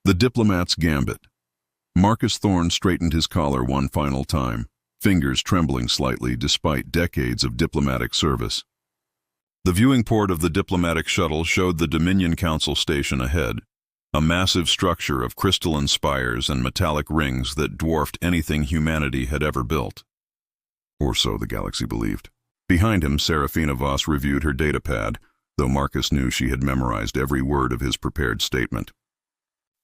The Diplomat's Gambit. Marcus Thorne straightened his collar one final time, fingers trembling slightly despite decades of diplomatic service. The viewing port of the diplomatic shuttle showed the Dominion Council station ahead, a massive structure of crystalline spires and metallic rings that dwarfed anything humanity had ever built. Or so the galaxy believed. Behind him, Serafina Voss reviewed her datapad, though Marcus knew she had memorized every word of his prepared statement.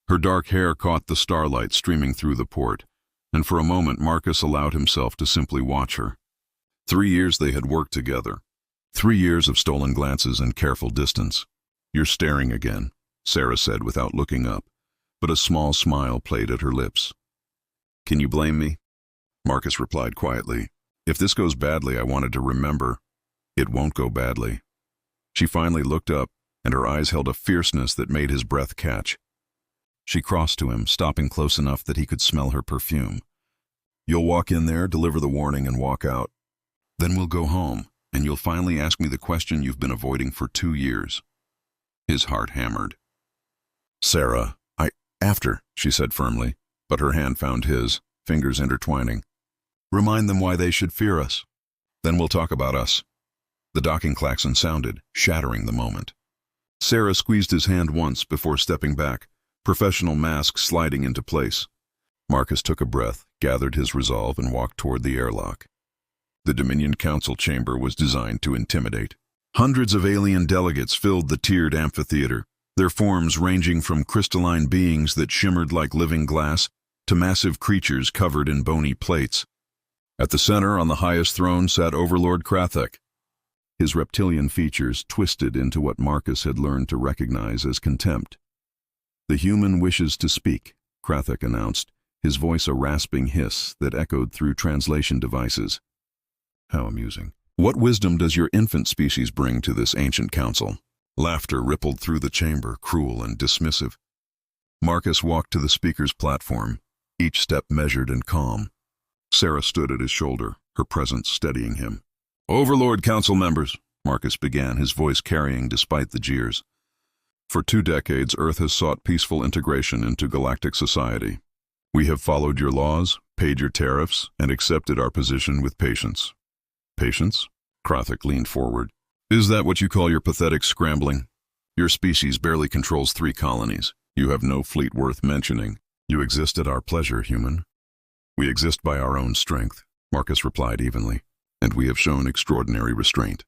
Her dark hair caught the starlight streaming through the port, and for a moment Marcus allowed himself to simply watch her. 3 years they had worked together. 3 years of stolen glances and careful distance. "You're staring again," Sarah said without looking up, but a small smile played at her lips. "Can you blame me?" Marcus replied quietly. "If this goes badly, I wanted to remember, it won't go badly." She finally looked up, and her eyes held a fierceness that made his breath catch. She crossed to him, stopping close enough that he could smell her perfume. "You'll walk in there, deliver the warning, and walk out. Then we'll go home, and you'll finally ask me the question you've been avoiding for 2 years. His heart hammered. "Sarah, after," she said firmly, but her hand found his, fingers intertwining. "Remind them why they should fear us. Then we'll talk about us." The docking klaxon sounded, shattering the moment. Sarah squeezed his hand once before stepping back, professional mask sliding into place. Marcus took a breath, gathered his resolve, and walked toward the airlock. The Dominion Council chamber was designed to intimidate. Hundreds of alien delegates filled the tiered amphitheater, their forms ranging from crystalline beings that shimmered like living glass to massive creatures covered in bony plates. At the center, on the highest throne, sat Overlord Krathek. His reptilian features twisted into what Marcus had learned to recognize as contempt. "The human wishes to speak," Krathek announced, his voice a rasping hiss that echoed through translation devices. How amusing. "What wisdom does your infant species bring to this ancient council?" Laughter rippled through the chamber, cruel and dismissive. Marcus walked to the speaker's platform, each step measured and calm. Sarah stood at his shoulder, her presence steadying him. "Overlord Council members," Marcus began, his voice carrying despite the jeers. "For 2 decades, Earth has sought peaceful integration into galactic society. We have followed your laws, paid your tariffs, and accepted our position with patience." "Patience?" Krathek leaned forward. "Is that what you call your pathetic scrambling? Your species barely controls 3 colonies. You have no fleet worth mentioning. You exist at our pleasure, human." "We exist by our own strength," Marcus replied evenly, "and we have shown extraordinary restraint.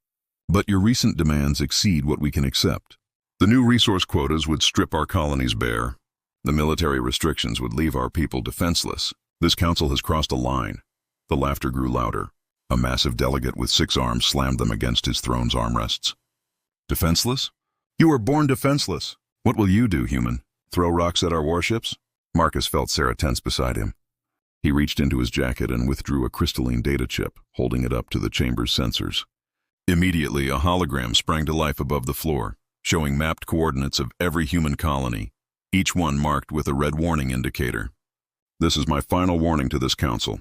But your recent demands exceed what we can accept. The new resource quotas would strip our colonies bare. The military restrictions would leave our people defenseless. This council has crossed a line." The laughter grew louder. A massive delegate with 6 arms slammed them against his throne's armrests. "Defenseless? You were born defenseless. What will you do, human? Throw rocks at our warships?" Marcus felt Sarah tense beside him. He reached into his jacket and withdrew a crystalline data chip, holding it up to the chamber's sensors. Immediately, a hologram sprang to life above the floor, showing mapped coordinates of every human colony, each one marked with a red warning indicator. "This is my final warning to this council,"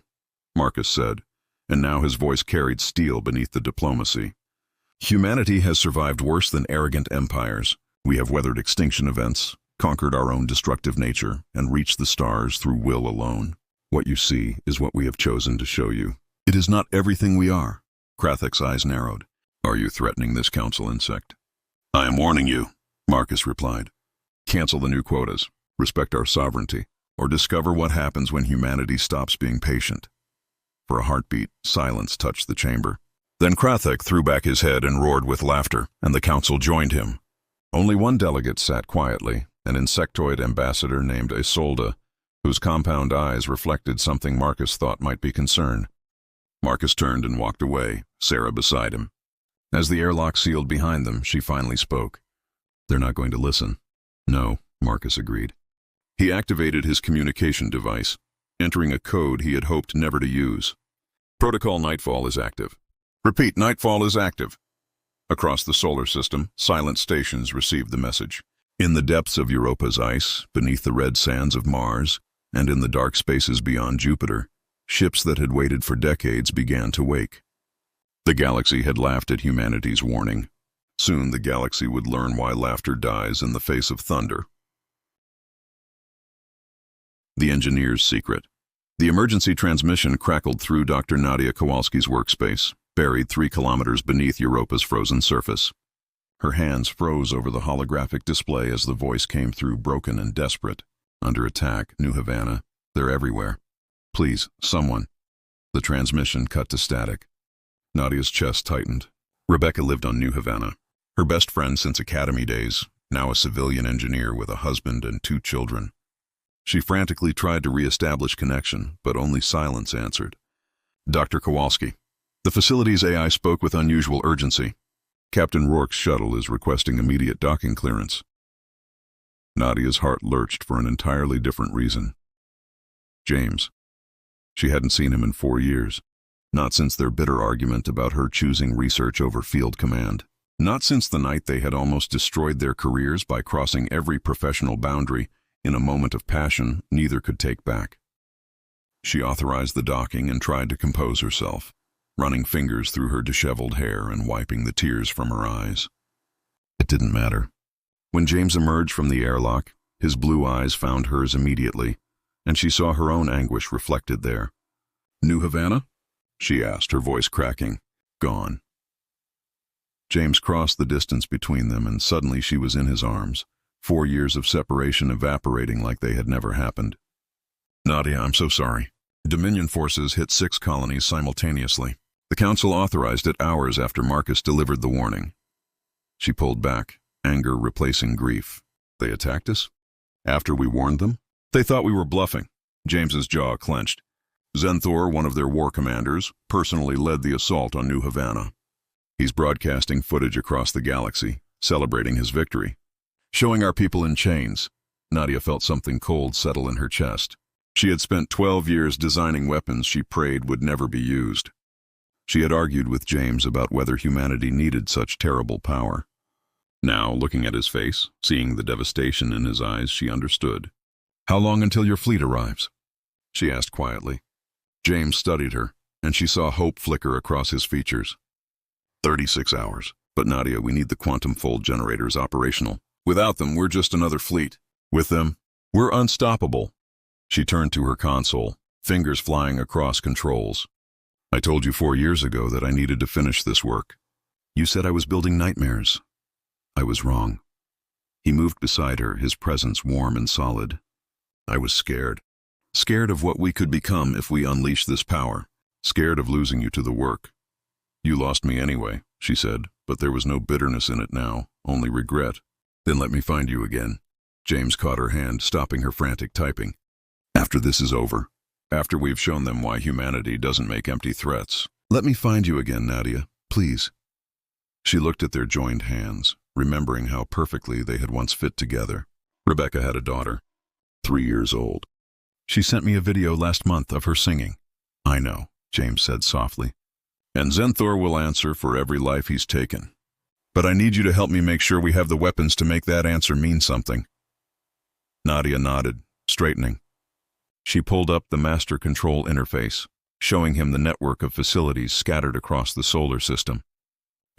Marcus said, and now his voice carried steel beneath the diplomacy. "Humanity has survived worse than arrogant empires. We have weathered extinction events, conquered our own destructive nature, and reached the stars through will alone. What you see is what we have chosen to show you. It is not everything we are." Krathek's eyes narrowed. "Are you threatening this council, insect?" "I am warning you," Marcus replied. "Cancel the new quotas, respect our sovereignty, or discover what happens when humanity stops being patient." For a heartbeat, silence touched the chamber. Then Krathek threw back his head and roared with laughter, and the council joined him. Only one delegate sat quietly, an insectoid ambassador named Isolde, whose compound eyes reflected something Marcus thought might be concern. Marcus turned and walked away, Sarah beside him. As the airlock sealed behind them, she finally spoke. "They're not going to listen." "No," Marcus agreed. He activated his communication device, entering a code he had hoped never to use. "Protocol Nightfall is active." "Repeat, Nightfall is active." Across the solar system, silent stations received the message. In the depths of Europa's ice, beneath the red sands of Mars, and in the dark spaces beyond Jupiter, ships that had waited for decades began to wake. The galaxy had laughed at humanity's warning. Soon the galaxy would learn why laughter dies in the face of thunder. The engineer's secret. The emergency transmission crackled through Dr. Nadia Kowalski's workspace, buried 3 kilometers beneath Europa's frozen surface. Her hands froze over the holographic display as the voice came through, broken and desperate. Under attack, New Havana. They're everywhere. Please, someone. The transmission cut to static. Nadia's chest tightened. Rebecca lived on New Havana. Her best friend since academy days, now a civilian engineer with a husband and 2 children. She frantically tried to re-establish connection, but only silence answered. Dr. Kowalski. The facility's AI spoke with unusual urgency. Captain Rourke's shuttle is requesting immediate docking clearance. Nadia's heart lurched for an entirely different reason. James. She hadn't seen him in 4 years. Not since their bitter argument about her choosing research over field command. Not since the night they had almost destroyed their careers by crossing every professional boundary in a moment of passion neither could take back. She authorized the docking and tried to compose herself, running fingers through her disheveled hair and wiping the tears from her eyes. It didn't matter. When James emerged from the airlock, his blue eyes found hers immediately, and she saw her own anguish reflected there. New Havana? She asked, her voice cracking. Gone. James crossed the distance between them, and suddenly she was in his arms, 4 years of separation evaporating like they had never happened. Nadia, I'm so sorry. Dominion forces hit 6 colonies simultaneously. The Council authorized it hours after Marcus delivered the warning. She pulled back, anger replacing grief. They attacked us? After we warned them? They thought we were bluffing. James's jaw clenched. Zenthor, one of their war commanders, personally led the assault on New Havana. He's broadcasting footage across the galaxy, celebrating his victory. Showing our people in chains. Nadia felt something cold settle in her chest. She had spent 12 years designing weapons she prayed would never be used. She had argued with James about whether humanity needed such terrible power. Now, looking at his face, seeing the devastation in his eyes, she understood. How long until your fleet arrives? She asked quietly. James studied her, and she saw hope flicker across his features. 36 hours. But Nadia, we need the quantum fold generators operational. Without them, we're just another fleet. With them, we're unstoppable. She turned to her console, fingers flying across controls. I told you 4 years ago that I needed to finish this work. You said I was building nightmares. I was wrong. He moved beside her, his presence warm and solid. I was scared. Scared of what we could become if we unleashed this power. Scared of losing you to the work. You lost me anyway, she said, but there was no bitterness in it now, only regret. Then let me find you again. James caught her hand, stopping her frantic typing. After this is over. After we've shown them why humanity doesn't make empty threats. Let me find you again, Nadia, please. She looked at their joined hands, remembering how perfectly they had once fit together. Rebecca had a daughter, 3 years old. She sent me a video last month of her singing. I know, James said softly. And Zenthor will answer for every life he's taken. But I need you to help me make sure we have the weapons to make that answer mean something. Nadia nodded, straightening. She pulled up the master control interface, showing him the network of facilities scattered across the solar system.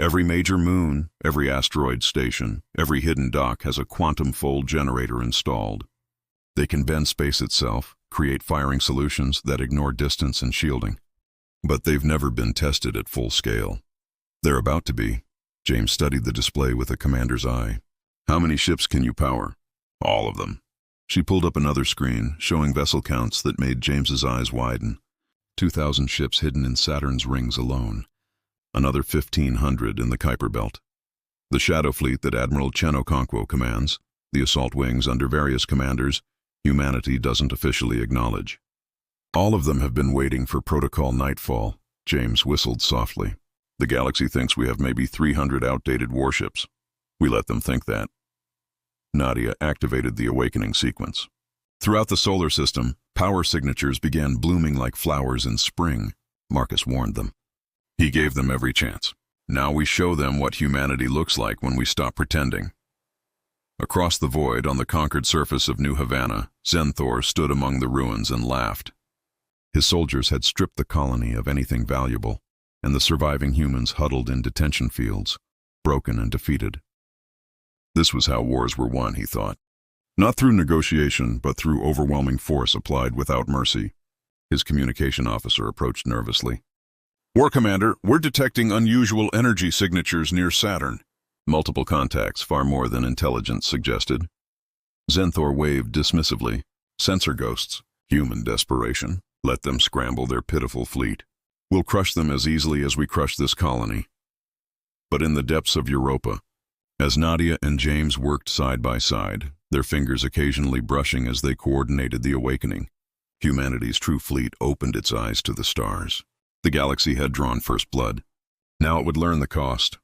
Every major moon, every asteroid station, every hidden dock has a quantum fold generator installed. They can bend space itself, create firing solutions that ignore distance and shielding. But they've never been tested at full scale. They're about to be. James studied the display with a commander's eye. How many ships can you power? All of them. She pulled up another screen, showing vessel counts that made James's eyes widen. 2,000 ships hidden in Saturn's rings alone. Another 1,500 in the Kuiper Belt. The Shadow Fleet that Admiral Chenoconquo commands, the assault wings under various commanders, humanity doesn't officially acknowledge. All of them have been waiting for Protocol Nightfall, James whistled softly. The galaxy thinks we have maybe 300 outdated warships. We let them think that. Nadia activated the awakening sequence. Throughout the solar system, power signatures began blooming like flowers in spring, Marcus warned them. He gave them every chance. Now we show them what humanity looks like when we stop pretending. Across the void on the conquered surface of New Havana, Zenthor stood among the ruins and laughed. His soldiers had stripped the colony of anything valuable, and the surviving humans huddled in detention fields, broken and defeated. This was how wars were won, he thought. Not through negotiation, but through overwhelming force applied without mercy. His communication officer approached nervously. War Commander, we're detecting unusual energy signatures near Saturn. Multiple contacts, far more than intelligence suggested. Zenthor waved dismissively. Sensor ghosts. Human desperation. Let them scramble their pitiful fleet. We'll crush them as easily as we crush this colony. But in the depths of Europa, as Nadia and James worked side by side, their fingers occasionally brushing as they coordinated the awakening, humanity's true fleet opened its eyes to the stars. The galaxy had drawn first blood. Now it would learn the cost.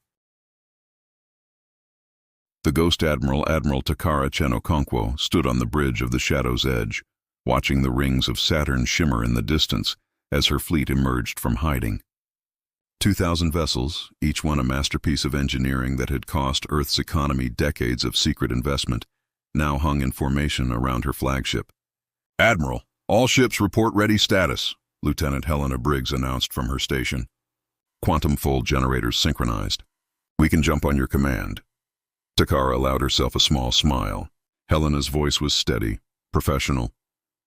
The Ghost Admiral, Admiral Takara Chenokonkwo, stood on the bridge of the Shadow's Edge, watching the rings of Saturn shimmer in the distance as her fleet emerged from hiding. 2,000 vessels, each one a masterpiece of engineering that had cost Earth's economy decades of secret investment, now hung in formation around her flagship. Admiral, all ships report ready status, Lieutenant Helena Briggs announced from her station. Quantum fold generators synchronized. We can jump on your command. Takara allowed herself a small smile. Helena's voice was steady, professional,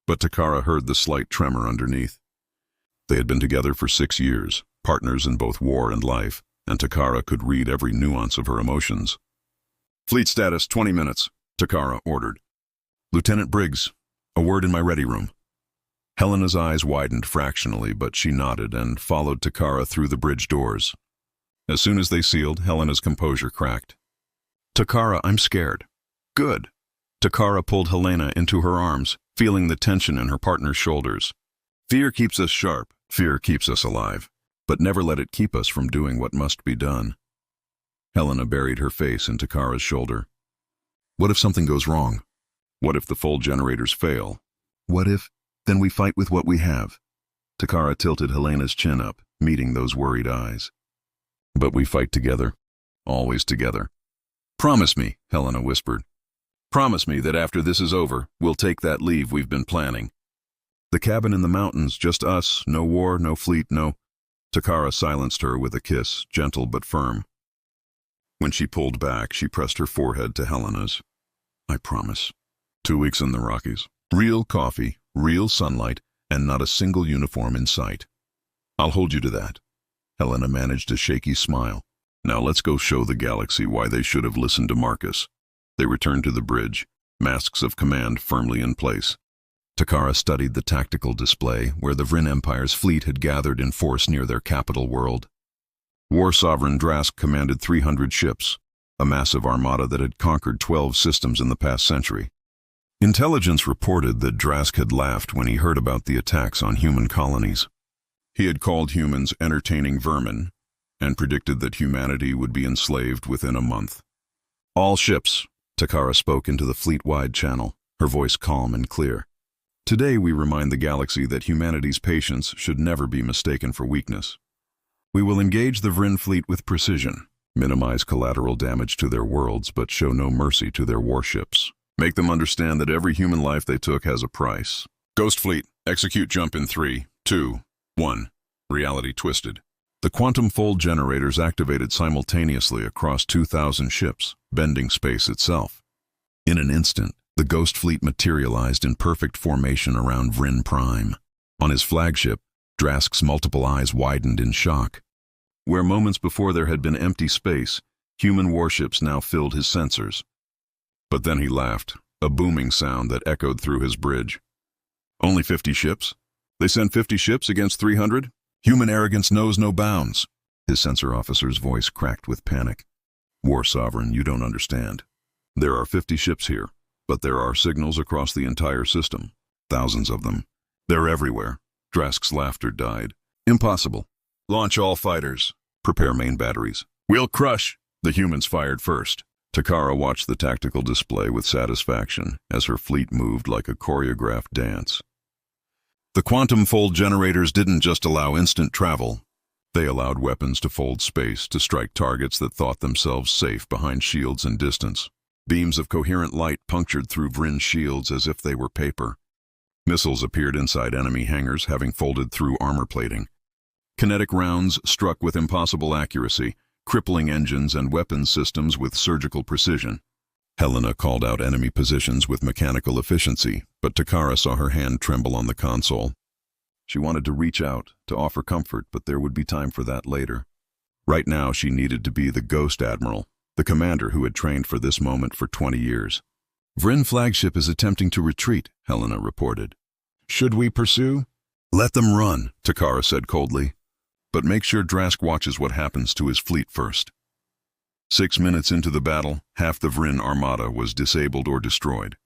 but Takara heard the slight tremor underneath. They had been together for 6 years, partners in both war and life, and Takara could read every nuance of her emotions. Fleet status, 20 minutes, Takara ordered. Lieutenant Briggs, a word in my ready room. Helena's eyes widened fractionally, but she nodded and followed Takara through the bridge doors. As soon as they sealed, Helena's composure cracked. Takara, I'm scared. Good. Takara pulled Helena into her arms, feeling the tension in her partner's shoulders. Fear keeps us sharp, fear keeps us alive, but never let it keep us from doing what must be done. Helena buried her face in Takara's shoulder. What if something goes wrong? What if the fold generators fail? What if... Then we fight with what we have. Takara tilted Helena's chin up, meeting those worried eyes. But we fight together. Always together. Promise me, Helena whispered. Promise me that after this is over, we'll take that leave we've been planning. The cabin in the mountains, just us, no war, no fleet, no... Takara silenced her with a kiss, gentle but firm. When she pulled back, she pressed her forehead to Helena's. I promise. 2 weeks in the Rockies. Real coffee, real sunlight, and not a single uniform in sight. I'll hold you to that. Helena managed a shaky smile. Now let's go show the galaxy why they should have listened to Marcus. They returned to the bridge, masks of command firmly in place. Takara studied the tactical display where the Vryn Empire's fleet had gathered in force near their capital world. War Sovereign Drask commanded 300 ships, a massive armada that had conquered 12 systems in the past century. Intelligence reported that Drask had laughed when he heard about the attacks on human colonies. He had called humans entertaining vermin and predicted that humanity would be enslaved within a month. All ships, Takara spoke into the fleet-wide channel, her voice calm and clear. Today we remind the galaxy that humanity's patience should never be mistaken for weakness. We will engage the Vryn fleet with precision, minimize collateral damage to their worlds, but show no mercy to their warships. Make them understand that every human life they took has a price. Ghost Fleet, execute jump in 3, 2, 1. Reality twisted. The quantum fold generators activated simultaneously across 2,000 ships, bending space itself. In an instant, the Ghost Fleet materialized in perfect formation around Vryn Prime. On his flagship, Drask's multiple eyes widened in shock. Where moments before there had been empty space, human warships now filled his sensors. But then he laughed, a booming sound that echoed through his bridge. Only 50 ships? They sent 50 ships against 300? Human arrogance knows no bounds. His sensor officer's voice cracked with panic. War Sovereign, you don't understand. There are 50 ships here, but there are signals across the entire system. Thousands of them. They're everywhere. Drask's laughter died. Impossible. Launch all fighters. Prepare main batteries. We'll crush. The humans fired first. Takara watched the tactical display with satisfaction as her fleet moved like a choreographed dance. The quantum fold generators didn't just allow instant travel. They allowed weapons to fold space to strike targets that thought themselves safe behind shields and distance. Beams of coherent light punctured through Vryn shields as if they were paper. Missiles appeared inside enemy hangars, having folded through armor plating. Kinetic rounds struck with impossible accuracy, crippling engines and weapons systems with surgical precision. Helena called out enemy positions with mechanical efficiency, but Takara saw her hand tremble on the console. She wanted to reach out, to offer comfort, but there would be time for that later. Right now, she needed to be the Ghost Admiral, the commander who had trained for this moment for 20 years. Vryn flagship is attempting to retreat, Helena reported. Should we pursue? Let them run, Takara said coldly. But make sure Drask watches what happens to his fleet first. 6 minutes into the battle, half the Vryn armada was disabled or destroyed.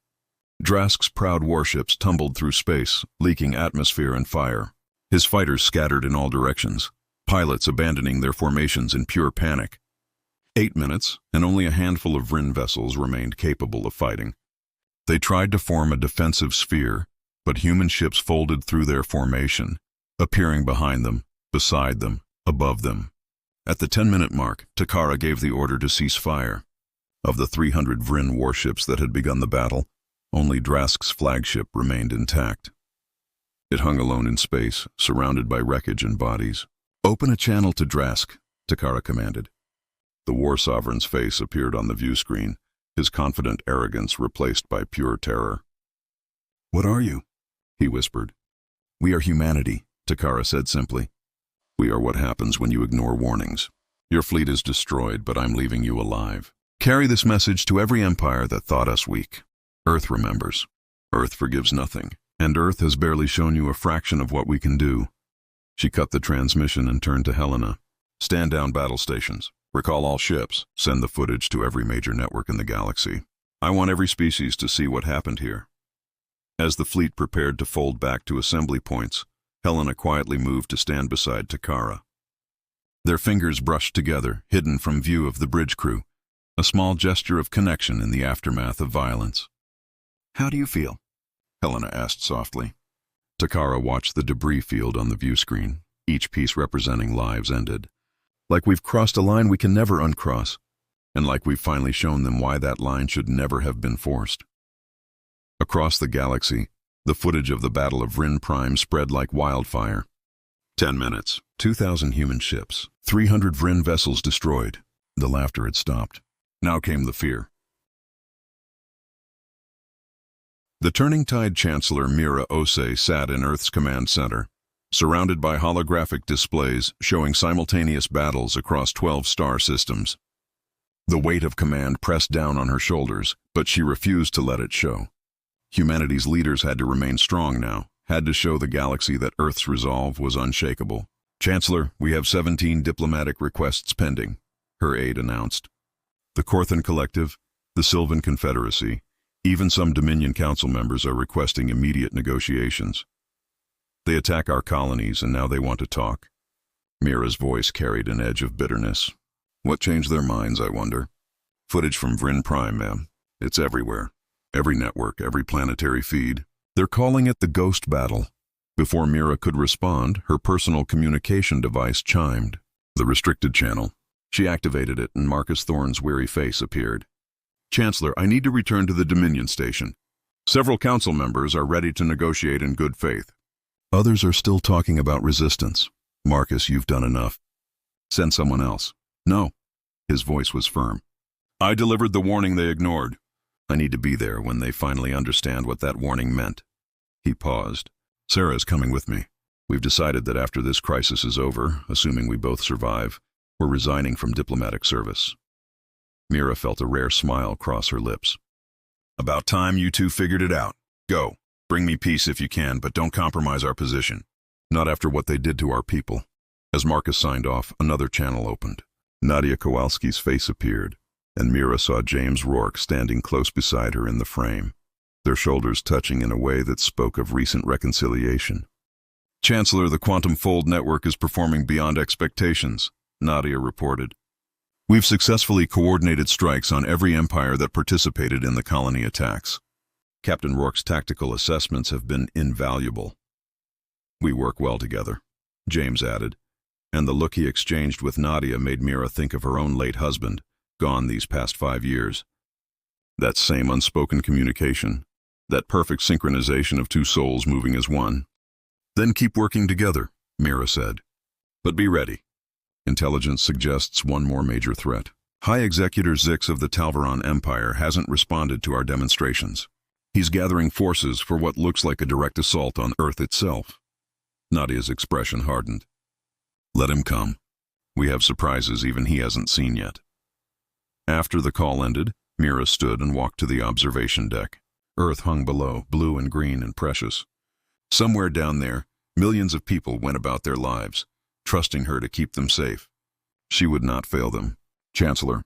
Drask's proud warships tumbled through space, leaking atmosphere and fire. His fighters scattered in all directions, pilots abandoning their formations in pure panic. 8 minutes, and only a handful of Vryn vessels remained capable of fighting. They tried to form a defensive sphere, but human ships folded through their formation, appearing behind them, beside them, above them. At the 10-minute mark, Takara gave the order to cease fire. Of the 300 Vryn warships that had begun the battle, only Drask's flagship remained intact. It hung alone in space, surrounded by wreckage and bodies. Open a channel to Drask, Takara commanded. The War Sovereign's face appeared on the view screen, his confident arrogance replaced by pure terror. What are you? He whispered. We are humanity, Takara said simply. We are what happens when you ignore warnings. Your fleet is destroyed, but I'm leaving you alive. Carry this message to every empire that thought us weak. Earth remembers. Earth forgives nothing, and Earth has barely shown you a fraction of what we can do. She cut the transmission and turned to Helena. Stand down battle stations. Recall all ships. Send the footage to every major network in the galaxy. I want every species to see what happened here. As the fleet prepared to fold back to assembly points, Helena quietly moved to stand beside Takara. Their fingers brushed together, hidden from view of the bridge crew, a small gesture of connection in the aftermath of violence. How do you feel? Helena asked softly. Takara watched the debris field on the view screen, each piece representing lives ended. Like we've crossed a line we can never uncross, and like we've finally shown them why that line should never have been forced. Across the galaxy, the footage of the Battle of Vryn Prime spread like wildfire. 10 minutes, 2,000 human ships, 300 Vryn vessels destroyed. The laughter had stopped. Now came the fear. The Turning Tide Chancellor Mira Ose sat in Earth's command center, surrounded by holographic displays showing simultaneous battles across 12 star systems. The weight of command pressed down on her shoulders, but she refused to let it show. Humanity's leaders had to remain strong now, had to show the galaxy that Earth's resolve was unshakable. Chancellor, we have 17 diplomatic requests pending, her aide announced. The Corthan Collective, the Sylvan Confederacy, even some Dominion Council members are requesting immediate negotiations. They attack our colonies and now they want to talk. Mira's voice carried an edge of bitterness. What changed their minds, I wonder? Footage from Vryn Prime, ma'am. It's everywhere. Every network, every planetary feed. They're calling it the Ghost Battle. Before Mira could respond, her personal communication device chimed. The restricted channel. She activated it and Marcus Thorne's weary face appeared. Chancellor, I need to return to the Dominion Station. Several council members are ready to negotiate in good faith. Others are still talking about resistance. Marcus, you've done enough. Send someone else. No. His voice was firm. I delivered the warning they ignored. I need to be there when they finally understand what that warning meant. He paused. Sarah is coming with me. We've decided that after this crisis is over, assuming we both survive, we're resigning from diplomatic service. Mira felt a rare smile cross her lips. About time you two figured it out. Go. Bring me peace if you can, but don't compromise our position. Not after what they did to our people. As Marcus signed off, another channel opened. Nadia Kowalski's face appeared, and Mira saw James Rourke standing close beside her in the frame, their shoulders touching in a way that spoke of recent reconciliation. Chancellor, the Quantum Fold Network is performing beyond expectations, Nadia reported. We've successfully coordinated strikes on every empire that participated in the colony attacks. Captain Rourke's tactical assessments have been invaluable. We work well together, James added, and the look he exchanged with Nadia made Mira think of her own late husband, gone these past 5 years. That same unspoken communication, that perfect synchronization of two souls moving as one. Then keep working together, Mira said. But be ready. Intelligence suggests one more major threat. High Executor Zix of the Talvaron Empire hasn't responded to our demonstrations. He's gathering forces for what looks like a direct assault on Earth itself. Nadia's expression hardened. Let him come. We have surprises even he hasn't seen yet. After the call ended, Mira stood and walked to the observation deck. Earth hung below, blue and green and precious. Somewhere down there, millions of people went about their lives, trusting her to keep them safe. She would not fail them. Chancellor,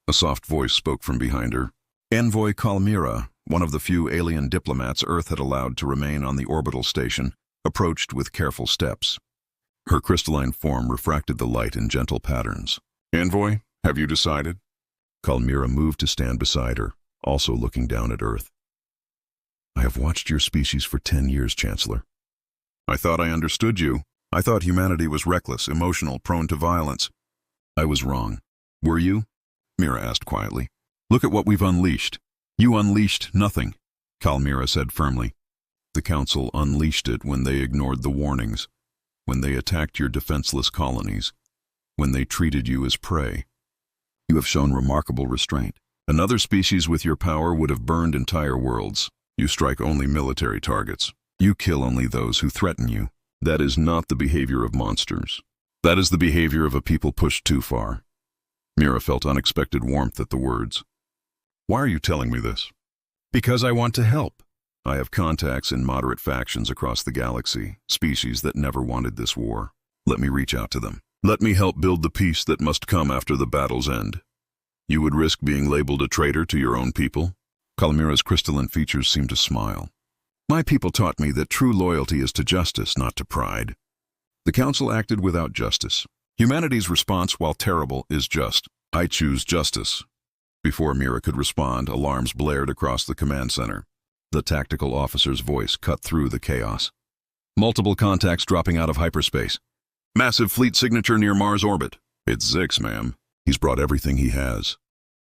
a soft voice spoke from behind her. Envoy Kalmira, one of the few alien diplomats Earth had allowed to remain on the orbital station, approached with careful steps. Her crystalline form refracted the light in gentle patterns. Envoy, have you decided? Kalmira moved to stand beside her, also looking down at Earth. I have watched your species for 10 years, Chancellor. I thought I understood you. I thought humanity was reckless, emotional, prone to violence. I was wrong. Were you? Mira asked quietly. Look at what we've unleashed. You unleashed nothing, Kalmira said firmly. The Council unleashed it when they ignored the warnings, when they attacked your defenseless colonies, when they treated you as prey. You have shown remarkable restraint. Another species with your power would have burned entire worlds. You strike only military targets. You kill only those who threaten you. That is not the behavior of monsters. That is the behavior of a people pushed too far. Mira felt unexpected warmth at the words. Why are you telling me this? Because I want to help. I have contacts in moderate factions across the galaxy, species that never wanted this war. Let me reach out to them. Let me help build the peace that must come after the battle's end. You would risk being labeled a traitor to your own people? Kalmira's crystalline features seemed to smile. My people taught me that true loyalty is to justice, not to pride. The Council acted without justice. Humanity's response, while terrible, is just. I choose justice. Before Mira could respond, alarms blared across the command center. The tactical officer's voice cut through the chaos. Multiple contacts dropping out of hyperspace. Massive fleet signature near Mars orbit. It's Zix, ma'am. He's brought everything he has.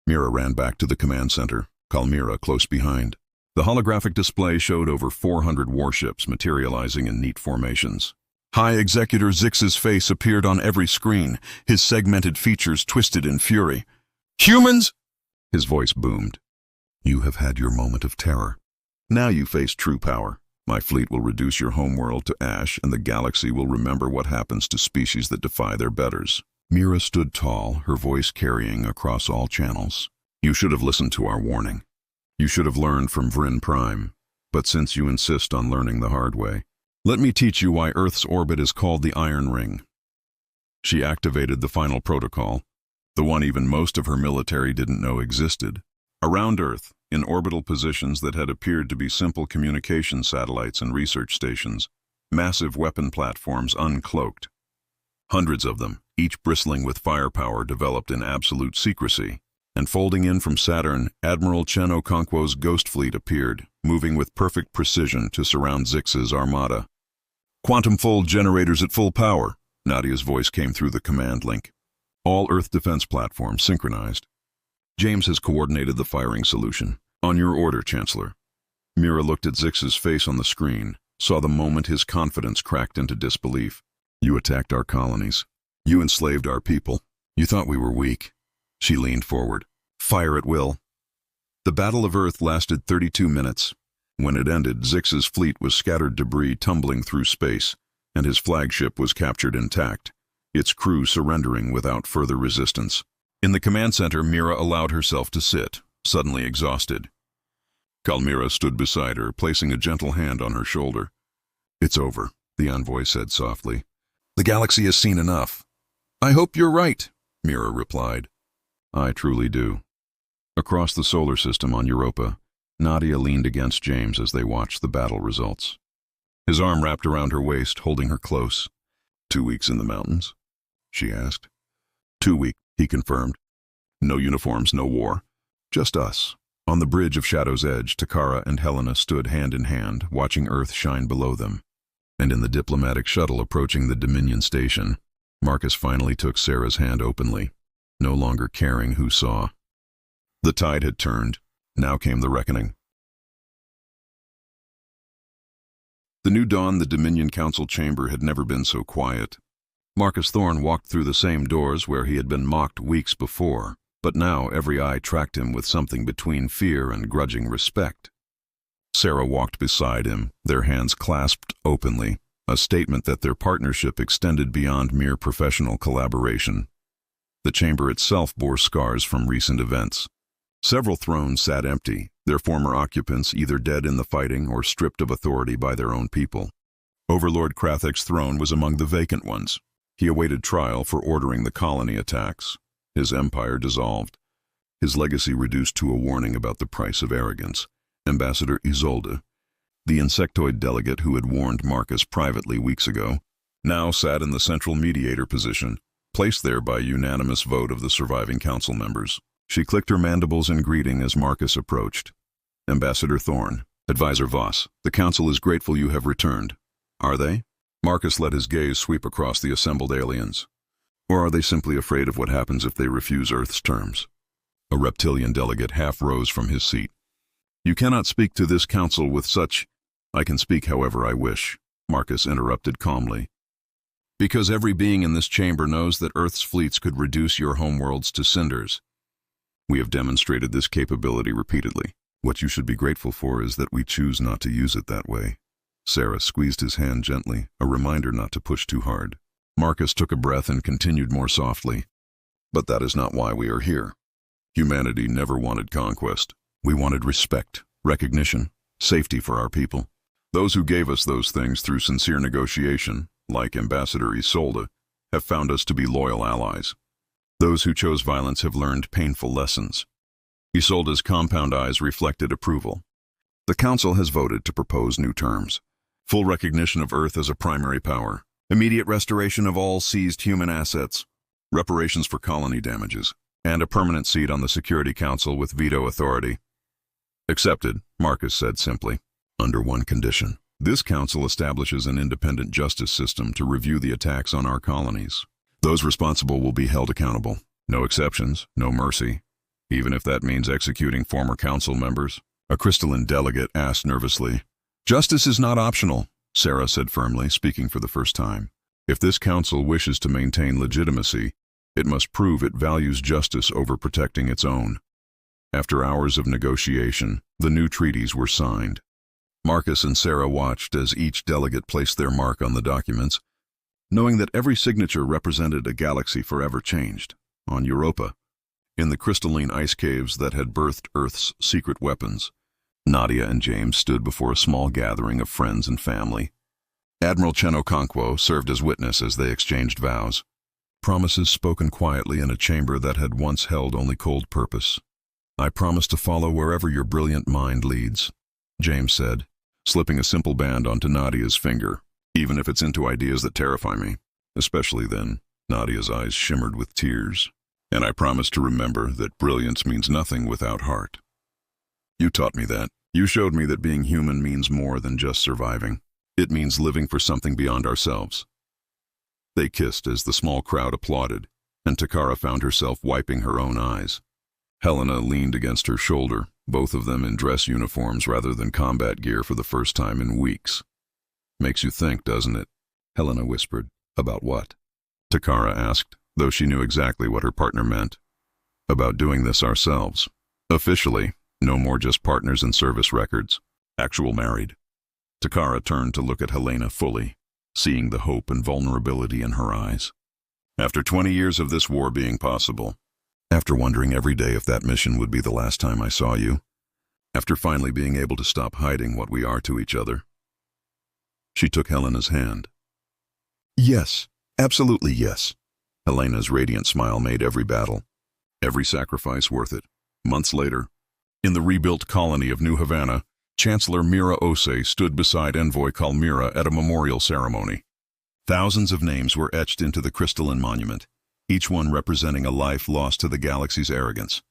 Mira ran back to the command center, Kalmira close behind. The holographic display showed over 400 warships materializing in neat formations. High Executor Zix's face appeared on every screen, his segmented features twisted in fury. Humans! His voice boomed. You have had your moment of terror. Now you face true power. My fleet will reduce your homeworld to ash, and the galaxy will remember what happens to species that defy their betters. Mira stood tall, her voice carrying across all channels. You should have listened to our warning. You should have learned from Vryn Prime. But since you insist on learning the hard way, let me teach you why Earth's orbit is called the Iron Ring. She activated the final protocol, the one even most of her military didn't know existed. Around Earth, in orbital positions that had appeared to be simple communication satellites and research stations, massive weapon platforms uncloaked. Hundreds of them, each bristling with firepower developed in absolute secrecy. And folding in from Saturn, Admiral Chen Okonkwo's Ghost Fleet appeared, moving with perfect precision to surround Zix's armada. Quantum fold generators at full power, Nadia's voice came through the command link. All Earth defense platforms synchronized. James has coordinated the firing solution. On your order, Chancellor. Mira looked at Zix's face on the screen, saw the moment his confidence cracked into disbelief. You attacked our colonies. You enslaved our people. You thought we were weak. She leaned forward. Fire at will. The Battle of Earth lasted 32 minutes. When it ended, Zix's fleet was scattered debris tumbling through space, and his flagship was captured intact, its crew surrendering without further resistance. In the command center, Mira allowed herself to sit, suddenly exhausted. Kalmira stood beside her, placing a gentle hand on her shoulder. It's over, the envoy said softly. The galaxy has seen enough. I hope you're right, Mira replied. I truly do. Across the solar system on Europa, Nadia leaned against James as they watched the battle results. His arm wrapped around her waist, holding her close. 2 weeks in the mountains? She asked. 2 weeks, he confirmed. No uniforms, no war. Just us. On the bridge of Shadow's Edge, Takara and Helena stood hand in hand, watching Earth shine below them. And in the diplomatic shuttle approaching the Dominion station, Marcus finally took Sarah's hand openly, no longer caring who saw. The tide had turned. Now came the reckoning. The new dawn, the Dominion Council chamber had never been so quiet. Marcus Thorne walked through the same doors where he had been mocked weeks before, but now every eye tracked him with something between fear and grudging respect. Sarah walked beside him, their hands clasped openly, a statement that their partnership extended beyond mere professional collaboration. The chamber itself bore scars from recent events. Several thrones sat empty, their former occupants either dead in the fighting or stripped of authority by their own people. Overlord Krathek's throne was among the vacant ones. He awaited trial for ordering the colony attacks. His empire dissolved. His legacy reduced to a warning about the price of arrogance. Ambassador Isolde, the insectoid delegate who had warned Marcus privately weeks ago, now sat in the central mediator position, placed there by unanimous vote of the surviving council members. She clicked her mandibles in greeting as Marcus approached. Ambassador Thorn, Advisor Voss, the council is grateful you have returned. Are they? Marcus let his gaze sweep across the assembled aliens. Or are they simply afraid of what happens if they refuse Earth's terms? A reptilian delegate half rose from his seat. You cannot speak to this council with such— I can speak however I wish, Marcus interrupted calmly. Because every being in this chamber knows that Earth's fleets could reduce your homeworlds to cinders. We have demonstrated this capability repeatedly. What you should be grateful for is that we choose not to use it that way. Sarah squeezed his hand gently, a reminder not to push too hard. Marcus took a breath and continued more softly. But that is not why we are here. Humanity never wanted conquest. We wanted respect, recognition, safety for our people. Those who gave us those things through sincere negotiation, like Ambassador Isolde, have found us to be loyal allies. Those who chose violence have learned painful lessons. Isolde's compound eyes reflected approval. The Council has voted to propose new terms. Full recognition of Earth as a primary power. Immediate restoration of all seized human assets. Reparations for colony damages. And a permanent seat on the Security Council with veto authority. Accepted, Marcus said simply. Under one condition. This council establishes an independent justice system to review the attacks on our colonies. Those responsible will be held accountable. No exceptions, no mercy. Even if that means executing former council members. A crystalline delegate asked nervously. Justice is not optional, Sarah said firmly, speaking for the first time. If this council wishes to maintain legitimacy, it must prove it values justice over protecting its own. After hours of negotiation, the new treaties were signed. Marcus and Sarah watched as each delegate placed their mark on the documents, knowing that every signature represented a galaxy forever changed. On Europa, in the crystalline ice caves that had birthed Earth's secret weapons, Nadia and James stood before a small gathering of friends and family. Admiral Chenoconquo served as witness as they exchanged vows. Promises spoken quietly in a chamber that had once held only cold purpose. I promise to follow wherever your brilliant mind leads, James said, slipping a simple band onto Nadia's finger, even if it's into ideas that terrify me. Especially then, Nadia's eyes shimmered with tears. And I promise to remember that brilliance means nothing without heart. You taught me that. You showed me that being human means more than just surviving. It means living for something beyond ourselves. They kissed as the small crowd applauded, and Takara found herself wiping her own eyes. Helena leaned against her shoulder, both of them in dress uniforms rather than combat gear for the first time in weeks. Makes you think, doesn't it? Helena whispered. About what? Takara asked, though she knew exactly what her partner meant. About doing this ourselves. Officially, no more just partners in service records. Actual married. Takara turned to look at Helena fully, seeing the hope and vulnerability in her eyes. After 20 years of this war being possible, after wondering every day if that mission would be the last time I saw you, after finally being able to stop hiding what we are to each other. She took Helena's hand. Yes, absolutely yes. Helena's radiant smile made every battle, every sacrifice worth it. Months later, in the rebuilt colony of New Havana, Chancellor Mira Ose stood beside Envoy Kalmira at a memorial ceremony. Thousands of names were etched into the crystalline monument, each one representing a life lost to the galaxy's arrogance.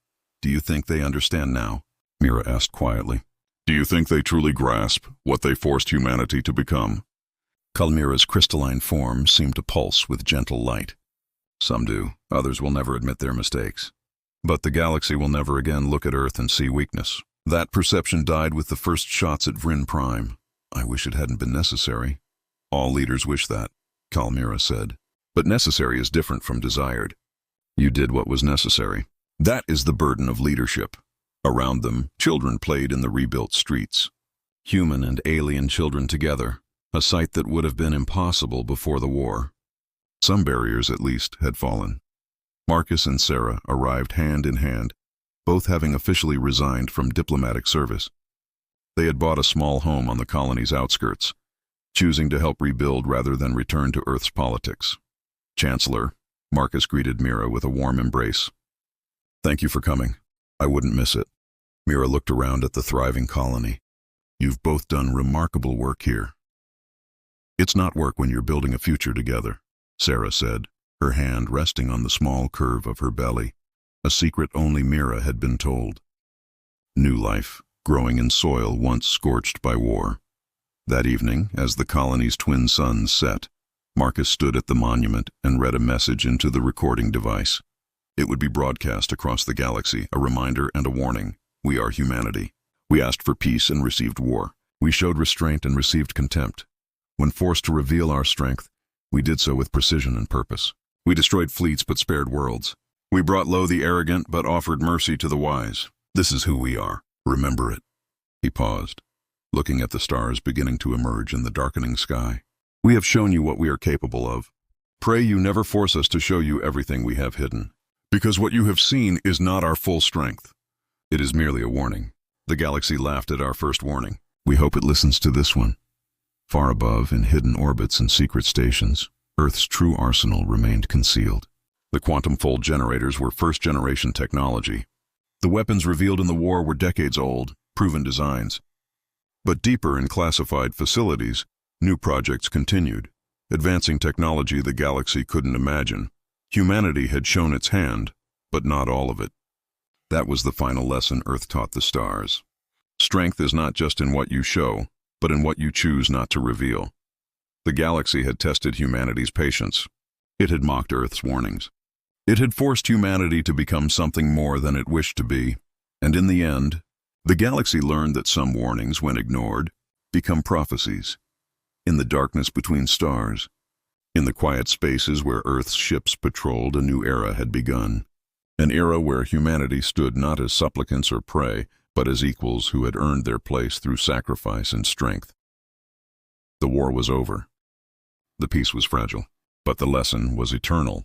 Do you think they understand now? Mira asked quietly. Do you think they truly grasp what they forced humanity to become? Kalmira's crystalline form seemed to pulse with gentle light. Some do, others will never admit their mistakes. But the galaxy will never again look at Earth and see weakness. That perception died with the first shots at Vryn Prime. I wish it hadn't been necessary. All leaders wish that, Kalmira said. But necessary is different from desired. You did what was necessary. That is the burden of leadership. Around them, children played in the rebuilt streets. Human and alien children together, a sight that would have been impossible before the war. Some barriers, at least, had fallen. Marcus and Sarah arrived hand in hand, both having officially resigned from diplomatic service. They had bought a small home on the colony's outskirts, choosing to help rebuild rather than return to Earth's politics. Chancellor, Marcus greeted Mira with a warm embrace. "Thank you for coming. I wouldn't miss it." Mira looked around at the thriving colony. "You've both done remarkable work here." "It's not work when you're building a future together," Sarah said, her hand resting on the small curve of her belly, a secret only Mira had been told. New life, growing in soil once scorched by war. That evening, as the colony's twin suns set, Marcus stood at the monument and read a message into the recording device. It would be broadcast across the galaxy, a reminder and a warning. We are humanity. We asked for peace and received war. We showed restraint and received contempt. When forced to reveal our strength, we did so with precision and purpose. We destroyed fleets but spared worlds. We brought low the arrogant but offered mercy to the wise. This is who we are. Remember it." He paused, looking at the stars beginning to emerge in the darkening sky. "We have shown you what we are capable of. Pray you never force us to show you everything we have hidden. Because what you have seen is not our full strength. It is merely a warning. The galaxy laughed at our first warning. We hope it listens to this one." Far above, in hidden orbits and secret stations, Earth's true arsenal remained concealed. The quantum fold generators were first-generation technology. The weapons revealed in the war were decades old, proven designs. But deeper in classified facilities, new projects continued, advancing technology the galaxy couldn't imagine. Humanity had shown its hand, but not all of it. That was the final lesson Earth taught the stars. Strength is not just in what you show, but in what you choose not to reveal. The galaxy had tested humanity's patience. It had mocked Earth's warnings. It had forced humanity to become something more than it wished to be. And in the end, the galaxy learned that some warnings, when ignored, become prophecies. In the darkness between stars, in the quiet spaces where Earth's ships patrolled, a new era had begun. An era where humanity stood not as supplicants or prey, but as equals who had earned their place through sacrifice and strength. The war was over. The peace was fragile, but the lesson was eternal.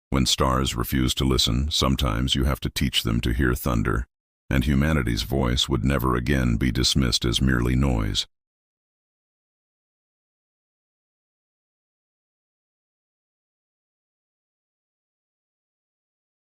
When stars refuse to listen, sometimes you have to teach them to hear thunder, and humanity's voice would never again be dismissed as merely noise.